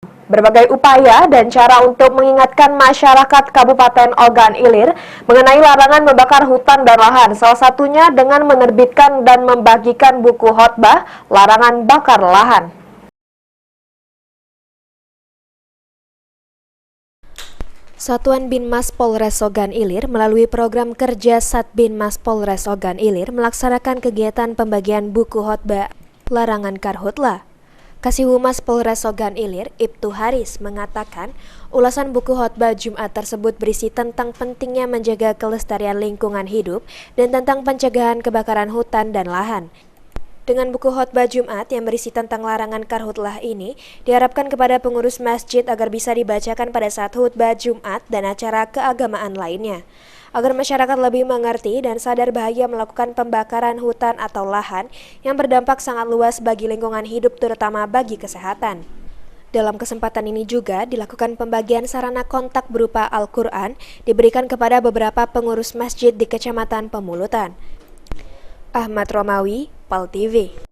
Berbagai upaya dan cara untuk mengingatkan masyarakat Kabupaten Ogan Ilir mengenai larangan membakar hutan dan lahan, salah satunya dengan menerbitkan dan membagikan buku khotbah larangan bakar lahan. Satuan Binmas Polres Ogan Ilir melalui program kerja Satbinmas Polres Ogan Ilir melaksanakan kegiatan pembagian buku khotbah larangan karhutlah. Kasih Humas Polres Ogan Ilir, Ibtu Haris, mengatakan ulasan buku khotbah Jumat tersebut berisi tentang pentingnya menjaga kelestarian lingkungan hidup dan tentang pencegahan kebakaran hutan dan lahan. Dengan buku khotbah Jumat yang berisi tentang larangan karhutlah ini, diharapkan kepada pengurus masjid agar bisa dibacakan pada saat khutbah Jumat dan acara keagamaan lainnya, agar masyarakat lebih mengerti dan sadar bahaya melakukan pembakaran hutan atau lahan yang berdampak sangat luas bagi lingkungan hidup terutama bagi kesehatan. Dalam kesempatan ini juga dilakukan pembagian sarana kontak berupa Al-Quran diberikan kepada beberapa pengurus masjid di Kecamatan Pemulutan. Ahmad Romawi, PAL TV.